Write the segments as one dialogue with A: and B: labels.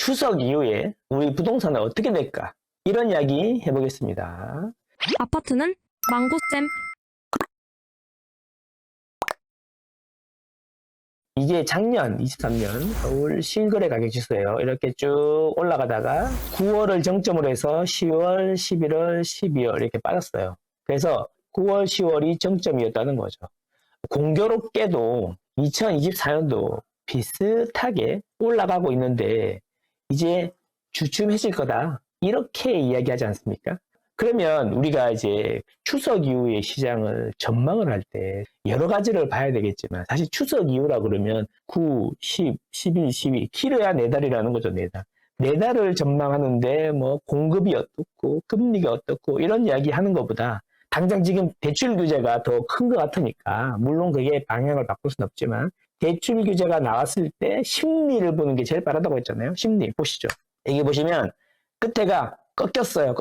A: 추석 이후에 우리 부동산은 어떻게 될까? 이런 이야기 해보겠습니다.
B: 아파트는 망고쌤.
A: 이게 작년 23년 서울 실거래 가격 지수예요. 이렇게 쭉 올라가다가 9월을 정점으로 해서 10월, 11월, 12월 이렇게 빠졌어요. 그래서 9월, 10월이 정점이었다는 거죠. 공교롭게도 2024년도 비슷하게 올라가고 있는데 이제 주춤해질 거다. 이렇게 이야기하지 않습니까? 그러면 우리가 이제 추석 이후의 시장을 전망을 할 때 여러 가지를 봐야 되겠지만 사실 추석 이후라 그러면 9, 10, 11, 12 길어야 4달이라는 거죠. 4달. 4달을 전망하는데 뭐 공급이 어떻고 금리가 어떻고 이런 이야기 하는 것보다 당장 지금 대출 규제가 더 큰 것 같으니까 물론 그게 방향을 바꿀 수는 없지만 대출 규제가 나왔을 때 심리를 보는 게 제일 빠르다고 했잖아요. 심리 보시죠. 여기 보시면 끝에가 꺾였어요.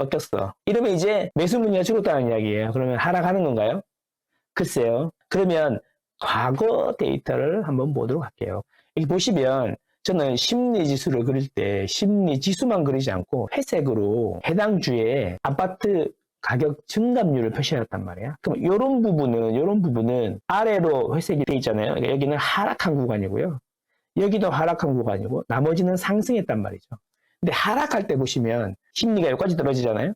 A: 이러면 이제 매수 문의가 줄었다는 이야기예요. 그러면 하락하는 건가요? 글쎄요. 그러면 과거 데이터를 한번 보도록 할게요. 여기 보시면 저는 심리 지수를 그릴 때 심리 지수만 그리지 않고 회색으로 해당 주에 아파트 가격 증감률을 표시해놨단 말이야. 그럼 이런 부분은 아래로 회색이 돼 있잖아요. 그러니까 여기는 하락한 구간이고요. 여기도 하락한 구간이고 나머지는 상승했단 말이죠. 근데 하락할 때 보시면 심리가 여기까지 떨어지잖아요.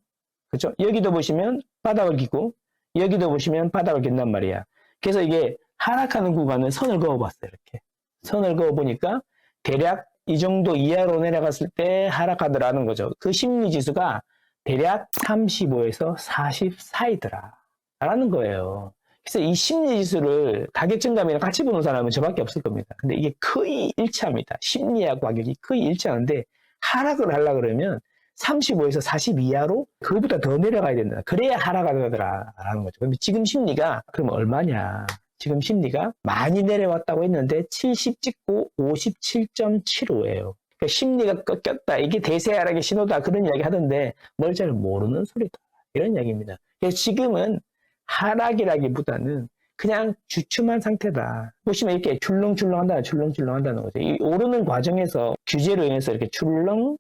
A: 그렇죠? 여기도 보시면 바닥을 기고 여기도 보시면 바닥을 긴단 말이야. 그래서 이게 하락하는 구간은 선을 그어봤어요. 이렇게 선을 그어보니까 대략 이 정도 이하로 내려갔을 때 하락하더라는 거죠. 그 심리지수가 대략 35에서 40 사이더라 라는 거예요. 그래서 이 심리지수를 가격 증감이랑 같이 보는 사람은 저밖에 없을 겁니다. 근데 이게 거의 일치합니다. 심리하고 가격이 거의 일치하는데 하락을 하려고 그러면 35에서 40 이하로 그거보다 더 내려가야 된다. 그래야 하락하더라라는 거죠. 근데 지금 심리가 그럼 얼마냐? 지금 심리가 많이 내려왔다고 했는데 70 찍고 57.75예요. 그러니까 심리가 꺾였다. 이게 대세 하락의 신호다. 그런 이야기 하던데 뭘 잘 모르는 소리다. 이런 이야기입니다. 그래서 지금은 하락이라기보다는 그냥 주춤한 상태다. 보시면 이렇게 출렁출렁 한다는 거죠. 이 오르는 과정에서 규제로 인해서 이렇게 출렁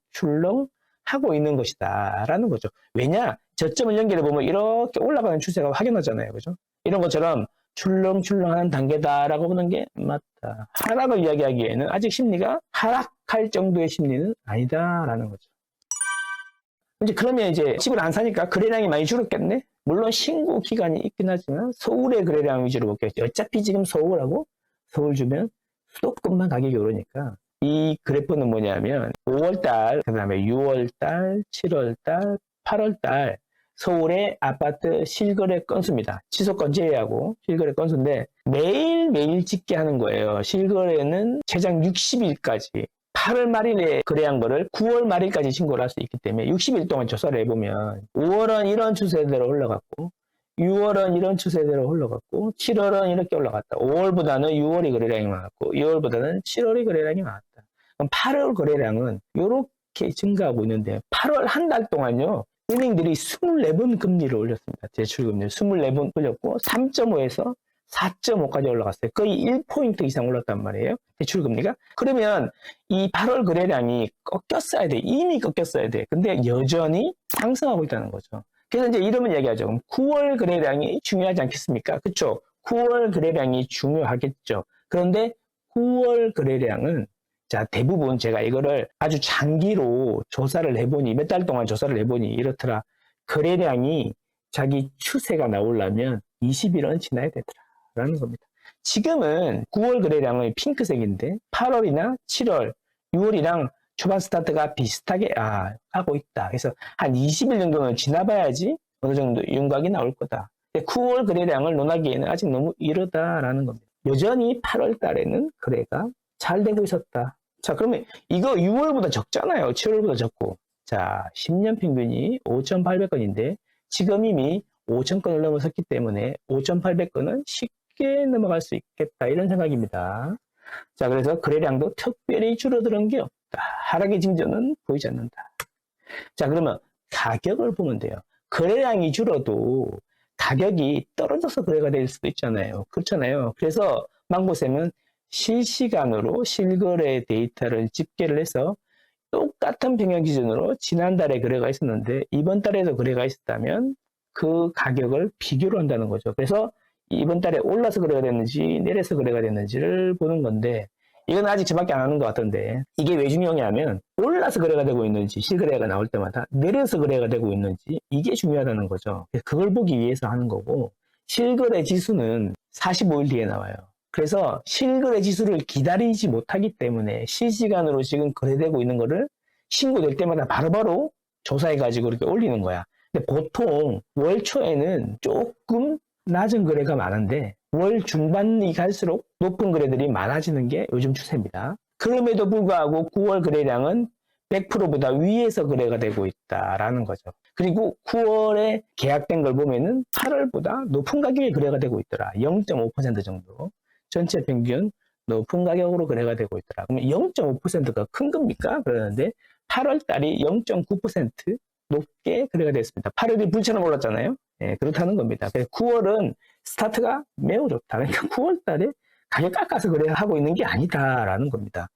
A: 하고 있는 것이다. 라는 거죠. 왜냐? 저점을 연결해 보면 이렇게 올라가는 추세가 확연하잖아요. 그죠? 이런 것처럼 출렁출렁하는 단계다라고 보는 게 맞다. 하락을 이야기하기에는 아직 심리가 하락할 정도의 심리는 아니다라는 거죠. 이제 그러면 이제 집을 안 사니까 거래량이 많이 줄었겠네? 물론 신고 기간이 있긴 하지만 서울의 거래량 위주로 볼게요. 어차피 지금 서울하고 서울 주변 수도권만 가격이 오르니까 이 그래프는 뭐냐면 5월달, 그 다음에 6월달, 7월달, 8월달 서울의 아파트 실거래 건수입니다. 취소건 제외하고 실거래 건수인데 매일매일 집계 하는 거예요. 실거래는 최장 60일까지 8월 말일에 거래한 거를 9월 말일까지 신고를 할 수 있기 때문에 60일 동안 조사를 해보면 5월은 이런 추세대로 올라갔고 6월은 이런 추세대로 올라갔고 7월은 이렇게 올라갔다. 5월보다는 6월이 거래량이 많았고 2월보다는 7월이 거래량이 많았다. 그럼 8월 거래량은 이렇게 증가하고 있는데 8월 한 달 동안요. 은행들이 24번 금리를 올렸습니다. 대출금리를 24번 올렸고 3.5에서 4.5까지 올라갔어요. 거의 1포인트 이상 올랐단 말이에요. 대출금리가. 그러면 이 8월 거래량이 꺾였어야 돼. 이미 꺾였어야 돼. 근데 여전히 상승하고 있다는 거죠. 그래서 이제 이러면 얘기하죠. 그럼 9월 거래량이 중요하지 않겠습니까? 그렇죠? 9월 거래량이 중요하겠죠. 그런데 9월 거래량은 자, 대부분 제가 이거를 아주 장기로 조사를 해보니, 몇 달 동안 조사를 해보니 이렇더라. 거래량이 자기 추세가 나오려면 20일은 지나야 되더라. 라는 겁니다. 지금은 9월 거래량은 핑크색인데 8월이나 7월, 6월이랑 초반 스타트가 비슷하게 하고 있다. 그래서 한 20일 정도는 지나봐야지 어느 정도 윤곽이 나올 거다. 9월 거래량을 논하기에는 아직 너무 이르다라는 겁니다. 여전히 8월 달에는 거래가 잘 되고 있었다. 자, 그러면 이거 6월보다 적잖아요. 7월보다 적고. 자, 10년 평균이 5,800건인데 지금 이미 5,000건을 넘어섰기 때문에 5,800건은 쉽게 넘어갈 수 있겠다. 이런 생각입니다. 자, 그래서 거래량도 특별히 줄어드는 게 없다. 하락의 징조는 보이지 않는다. 자, 그러면 가격을 보면 돼요. 거래량이 줄어도 가격이 떨어져서 거래가 될 수도 있잖아요. 그렇잖아요. 그래서 망고쌤은 실시간으로 실거래 데이터를 집계를 해서 똑같은 평형 기준으로 지난달에 거래가 있었는데 이번 달에도 거래가 있었다면 그 가격을 비교를 한다는 거죠. 그래서 이번 달에 올라서 거래가 됐는지 내려서 거래가 됐는지를 보는 건데 이건 아직 저밖에 안 하는 것 같던데 이게 왜 중요하냐면 올라서 거래가 되고 있는지 실거래가 나올 때마다 내려서 거래가 되고 있는지 이게 중요하다는 거죠. 그걸 보기 위해서 하는 거고 실거래 지수는 45일 뒤에 나와요. 그래서 실거래 지수를 기다리지 못하기 때문에 실시간으로 지금 거래되고 있는 거를 신고될 때마다 바로바로 조사해가지고 이렇게 올리는 거야. 근데 보통 월 초에는 조금 낮은 거래가 많은데 월 중반이 갈수록 높은 거래들이 많아지는 게 요즘 추세입니다. 그럼에도 불구하고 9월 거래량은 100%보다 위에서 거래가 되고 있다라는 거죠. 그리고 9월에 계약된 걸 보면은 8월보다 높은 가격에 거래가 되고 있더라. 0.5% 정도. 전체 평균 높은 가격으로 거래가 되고 있더라. 그러면 0.5%가 큰 겁니까? 그러는데 8월 달이 0.9% 높게 거래가 됐습니다. 8월이 불처럼 올랐잖아요. 예, 그렇다는 겁니다. 그래서 9월은 스타트가 매우 좋다. 그러니까 9월 달에 가격 깎아서 거래하고 있는 게 아니다라는 겁니다.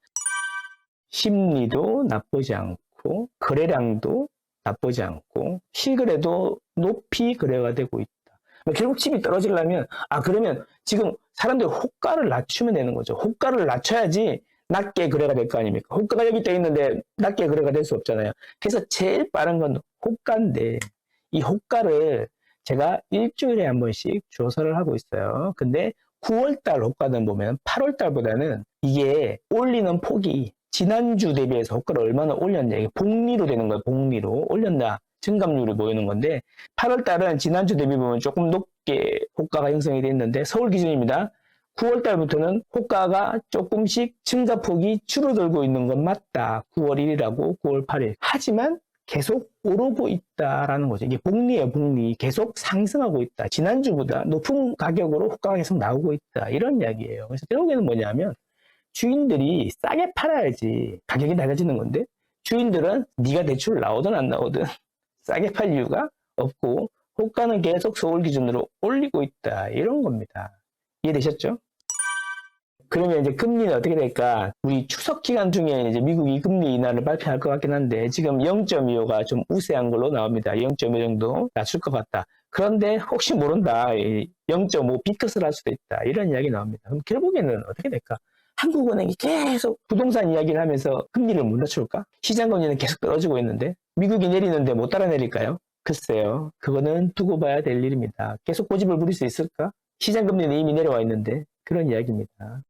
A: 심리도 나쁘지 않고 거래량도 나쁘지 않고 실거래도 높이 거래가 되고 있다. 결국 집이 떨어지려면 그러면 지금 사람들 호가를 낮추면 되는 거죠. 호가를 낮춰야지 낮게 거래가 될 거 아닙니까? 호가가 여기 떠 있는데 낮게 거래가 될 수 없잖아요. 그래서 제일 빠른 건 호가인데 이 호가를 제가 일주일에 한 번씩 조사를 하고 있어요. 근데 9월달 호가는 보면 8월달보다는 이게 올리는 폭이 지난주 대비해서 호가를 얼마나 올렸냐 이게 복리로 되는 거예요. 복리로 올렸나 증감률이 보이는 건데 8월달은 지난주 대비 보면 조금 높게 호가가 형성이 됐는데 서울 기준입니다. 9월달부터는 호가가 조금씩 증가폭이 줄어들고 있는 건 맞다. 9월 1일하고 9월 8일. 하지만 계속 오르고 있다라는 거죠. 이게 복리예요, 복리. 계속 상승하고 있다. 지난주보다 높은 가격으로 호가가 계속 나오고 있다. 이런 이야기예요. 그래서 결국에는 뭐냐면 주인들이 싸게 팔아야지 가격이 낮아지는 건데 주인들은 네가 대출 나오든 안 나오든 싸게 팔 이유가 없고 호가는 계속 서울 기준으로 올리고 있다. 이런 겁니다. 이해되셨죠? 그러면 이제 금리는 어떻게 될까? 우리 추석 기간 중에 이제 미국이 금리 인하를 발표할 것 같긴 한데 지금 0.25가 좀 우세한 걸로 나옵니다. 0.5 정도 낮출 것 같다. 그런데 혹시 모른다. 0.5 비컷을 할 수도 있다. 이런 이야기 나옵니다. 그럼 결국에는 어떻게 될까? 한국은행이 계속 부동산 이야기를 하면서 금리를 못 낮출까? 시장 금리는 계속 떨어지고 있는데 미국이 내리는데 못 따라 내릴까요? 글쎄요. 그거는 두고 봐야 될 일입니다. 계속 고집을 부릴 수 있을까? 시장 금리는 이미 내려와 있는데 그런 이야기입니다.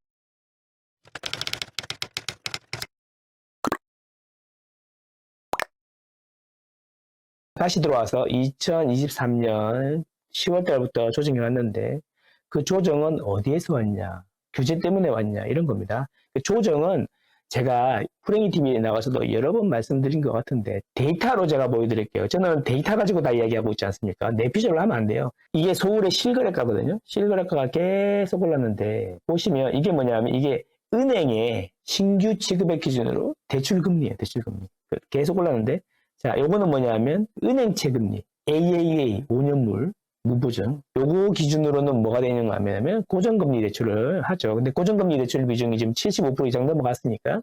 A: 다시 들어와서 2023년 10월 달부터 조정이 왔는데 그 조정은 어디에서 왔냐? 규제 때문에 왔냐? 이런 겁니다. 그 조정은 제가 후랭이 TV에 나가서도 여러 번 말씀드린 것 같은데 데이터로 제가 보여드릴게요. 저는 데이터 가지고 다 이야기하고 있지 않습니까? 내피셜을 하면 안 돼요. 이게 서울의 실거래가거든요. 실거래가가 계속 올랐는데 보시면 이게 뭐냐면 이게 은행의 신규 취급액 기준으로 대출금리예요. 대출금리. 계속 올랐는데 자, 요거는 뭐냐면 은행채 금리 AAA 5년물 무보증 요거 기준으로는 뭐가 되는가 하면 고정금리 대출을 하죠. 근데 고정금리 대출 비중이 지금 75% 이상 넘어갔으니까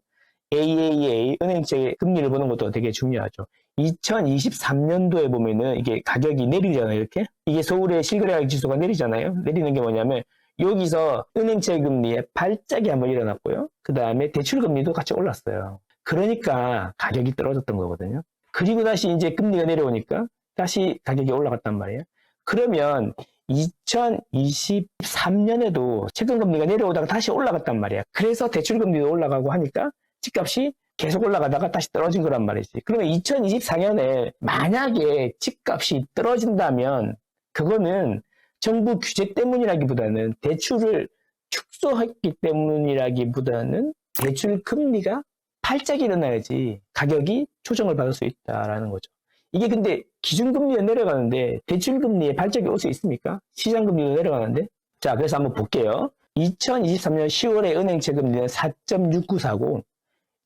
A: AAA 은행채 금리를 보는 것도 되게 중요하죠. 2023년도에 보면은 이게 가격이 내리잖아요. 이렇게 이게 서울의 실거래가격 지수가 내리잖아요. 내리는 게 뭐냐면 여기서 은행채 금리에 발작이 한번 일어났고요. 그 다음에 대출 금리도 같이 올랐어요. 그러니까 가격이 떨어졌던 거거든요. 그리고 다시 이제 금리가 내려오니까 다시 가격이 올라갔단 말이에요. 그러면 2023년에도 채권금리가 내려오다가 다시 올라갔단 말이야. 그래서 대출금리도 올라가고 하니까 집값이 계속 올라가다가 다시 떨어진 거란 말이지. 그러면 2024년에 만약에 집값이 떨어진다면 그거는 정부 규제 때문이라기보다는 대출을 축소했기 때문이라기보다는 대출 금리가 발작이 일어나야지 가격이 조정을 받을 수 있다라는 거죠. 이게 근데 기준금리가 내려가는데 대출금리에 발작이 올 수 있습니까? 시장금리도 내려가는데. 자, 그래서 한번 볼게요. 2023년 10월에 은행채 금리는 4.6940,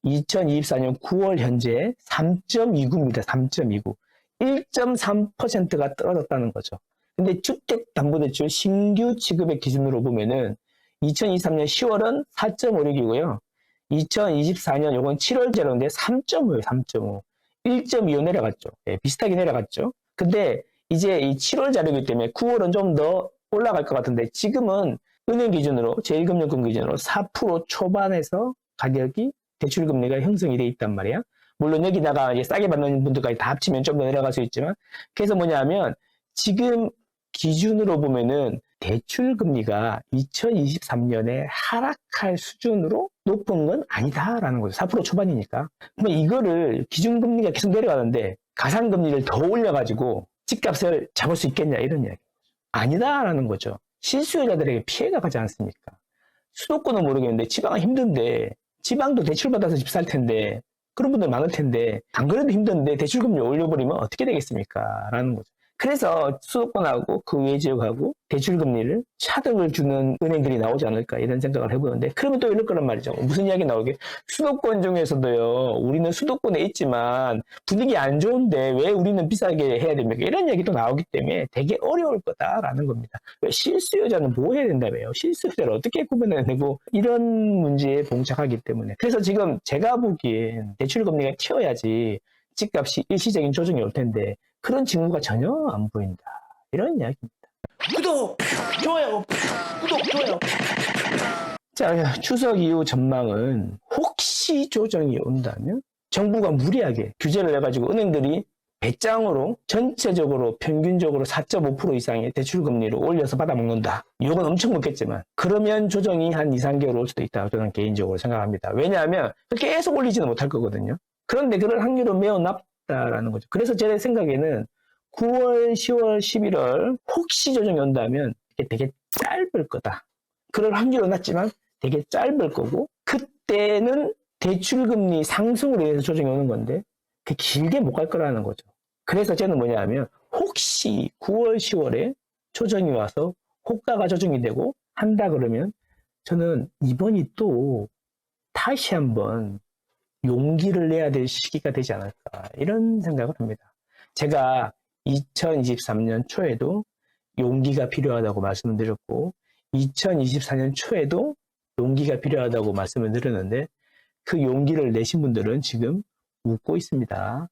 A: 2024년 9월 현재 3.29입니다. 3.29. 1.3%가 떨어졌다는 거죠. 근데 주택담보대출 신규 취급의 기준으로 보면은 2023년 10월은 4.56이고요. 2024년 요건 7월제로인데 3.5예요, 3.5. 1.25 내려갔죠. 예, 비슷하게 내려갔죠. 근데 이제 이 7월 자료이기 때문에 9월은 좀 더 올라갈 것 같은데 지금은 은행 기준으로, 제1금융권 기준으로 4% 초반에서 가격이 대출금리가 형성이 돼 있단 말이야. 물론 여기다가 이제 싸게 받는 분들까지 다 합치면 좀 더 내려갈 수 있지만, 그래서 뭐냐면 지금 기준으로 보면은 대출금리가 2023년에 하락할 수준으로 높은 건 아니다라는 거죠. 4% 초반이니까. 그러면 이거를 기준금리가 계속 내려가는데 가상금리를 더 올려가지고 집값을 잡을 수 있겠냐 이런 이야기. 아니다라는 거죠. 실수요자들에게 피해가 가지 않습니까? 수도권은 모르겠는데 지방은 힘든데 지방도 대출받아서 집 살 텐데 그런 분들 많을 텐데 안 그래도 힘든데 대출금리 올려버리면 어떻게 되겠습니까? 라는 거죠. 그래서 수도권하고 그 외 지역하고 대출금리를 차등을 주는 은행들이 나오지 않을까 이런 생각을 해보는데 그러면 또 이럴 거란 말이죠. 무슨 이야기 나오게 수도권 중에서도요. 우리는 수도권에 있지만 분위기 안 좋은데 왜 우리는 비싸게 해야 됩니까? 이런 얘기도 나오기 때문에 되게 어려울 거다라는 겁니다. 왜 실수요자는 뭐 해야 된다며요? 실수요자를 어떻게 구분해내고 이런 문제에 봉착하기 때문에 그래서 지금 제가 보기엔 대출금리가 튀어야지 집값이 일시적인 조정이 올 텐데 그런 징후가 전혀 안 보인다. 이런 이야기입니다. 구독! 좋아요! 구독! 좋아요! 자, 추석 이후 전망은 혹시 조정이 온다면 정부가 무리하게 규제를 해가지고 은행들이 배짱으로 전체적으로 평균적으로 4.5% 이상의 대출금리를 올려서 받아먹는다. 이건 엄청 먹겠지만 그러면 조정이 한 2, 3개월 올 수도 있다고 저는 개인적으로 생각합니다. 왜냐하면 계속 올리지는 못할 거거든요. 그런데 그럴 확률은 매우 낮다라는 거죠. 그래서 제 생각에는 9월, 10월, 11월 혹시 조정이 온다면 이게 되게 짧을 거다. 그럴 확률은 낮지만 되게 짧을 거고 그때는 대출금리 상승으로 인해서 조정이 오는 건데 그 길게 못 갈 거라는 거죠. 그래서 저는 뭐냐면 혹시 9월, 10월에 조정이 와서 호가가 조정이 되고 한다 그러면 저는 이번이 또 다시 한번 용기를 내야 될 시기가 되지 않을까 이런 생각을 합니다. 제가 2023년 초에도 용기가 필요하다고 말씀을 드렸고 2024년 초에도 용기가 필요하다고 말씀을 드렸는데 그 용기를 내신 분들은 지금 웃고 있습니다.